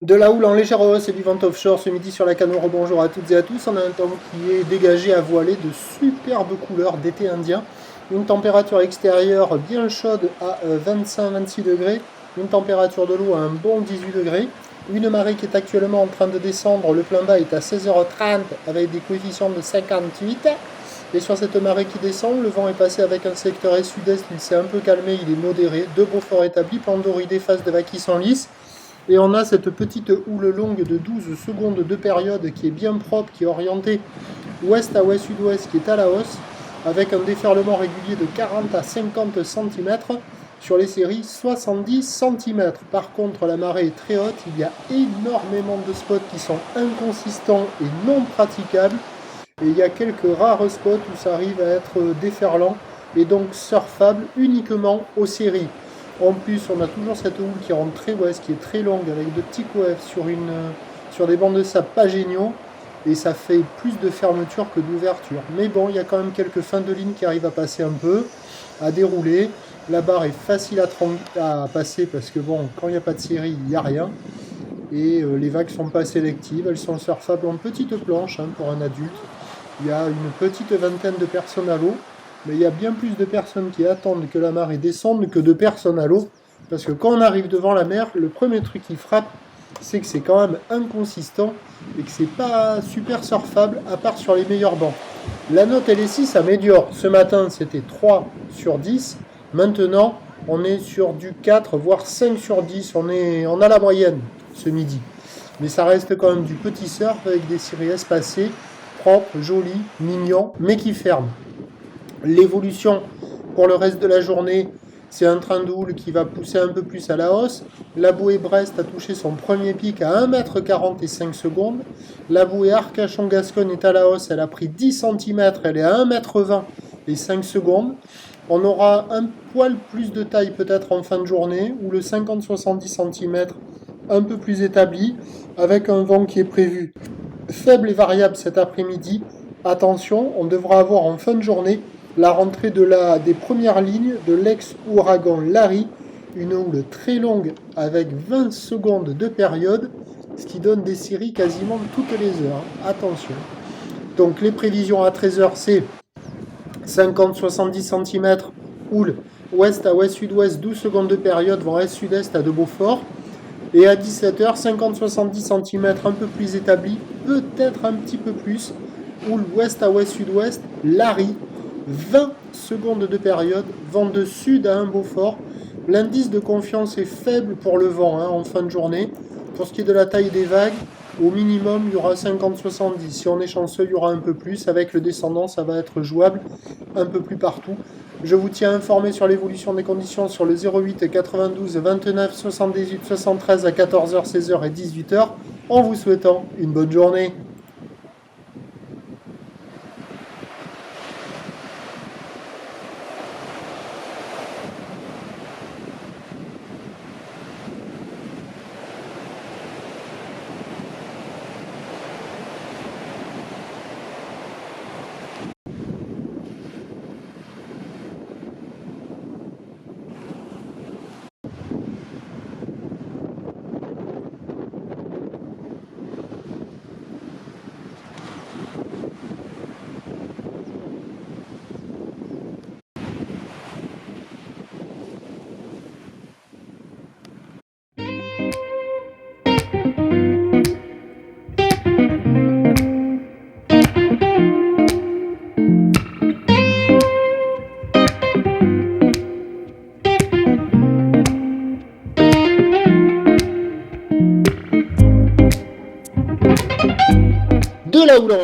De la houle en légère hausse et du vent offshore ce midi sur la Canaux. Bonjour à toutes et à tous. On a un temps qui est dégagé à voiler de superbes couleurs d'été indien. Une température extérieure bien chaude à 25-26 degrés. Une température de l'eau à un bon 18 degrés. Une marée qui est actuellement en train de descendre. Le plein bas est à 16h30 avec des coefficients de 58. Et sur cette marée qui descend, le vent est passé avec un secteur est-sud-est. Il s'est un peu calmé, il est modéré. Deux beaux forts établis, plan d'oridé, phase de vaquis en lice. Et on a cette petite houle longue de 12 secondes de période qui est bien propre, qui est orientée ouest à ouest-sud-ouest, qui est à la hausse, avec un déferlement régulier de 40 à 50 cm sur les séries 70 cm. Par contre, la marée est très haute, il y a énormément de spots qui sont inconsistants et non praticables. Et il y a quelques rares spots où ça arrive à être déferlant et donc surfable uniquement aux séries. En plus, on a toujours cette houle qui rentre très ouest, qui est très longue, avec de petits coefs sur des bancs de sable pas géniaux. Et ça fait plus de fermeture que d'ouverture. Mais bon, il y a quand même quelques fins de ligne qui arrivent à passer un peu, à dérouler. La barre est facile à passer parce que bon, quand il n'y a pas de série, il n'y a rien. Et les vagues sont pas sélectives, elles sont surfables en petite planche pour un adulte. Il y a une petite vingtaine de personnes à l'eau. Mais il y a bien plus de personnes qui attendent que la marée descende que de personnes à l'eau. Parce que quand on arrive devant la mer, le premier truc qui frappe, c'est que c'est quand même inconsistant et que c'est pas super surfable, à part sur les meilleurs bancs. La note, elle est 6 à médiocre. Ce matin, c'était 3 sur 10. Maintenant, on est sur du 4, voire 5 sur 10. On a la moyenne ce midi. Mais ça reste quand même du petit surf avec des séries espacées, propres, jolies, mignons, mais qui ferment. L'évolution pour le reste de la journée, c'est un train de houle qui va pousser un peu plus à la hausse. La bouée Brest a touché son premier pic à 1,40 m et 5 secondes. La bouée Arcachon-Gascogne est à la hausse, elle a pris 10 cm, elle est à 1,20 m et 5 secondes. On aura un poil plus de taille peut-être en fin de journée, ou le 50-70 cm un peu plus établi, avec un vent qui est prévu faible et variable cet après-midi. Attention, on devra avoir en fin de journée la rentrée des premières lignes de l'ex-ouragan Larry, une houle très longue avec 20 secondes de période, ce qui donne des séries quasiment toutes les heures. Attention. Donc les prévisions à 13h, c'est 50-70 cm, houle ouest à ouest-sud-ouest, 12 secondes de période, vent est-sud-est à de Beaufort. Et à 17h, 50-70 cm un peu plus établi, peut-être un petit peu plus, houle ouest à ouest-sud-ouest, Larry, 20 secondes de période, vent de sud à un Beaufort. L'indice de confiance est faible pour le vent en fin de journée. Pour ce qui est de la taille des vagues, au minimum, il y aura 50-70. Si on est chanceux, il y aura un peu plus. Avec le descendant, ça va être jouable un peu plus partout. Je vous tiens informé sur l'évolution des conditions sur le 08 92 29 78 73 à 14h, 16h et 18h, en vous souhaitant une bonne journée. De la houle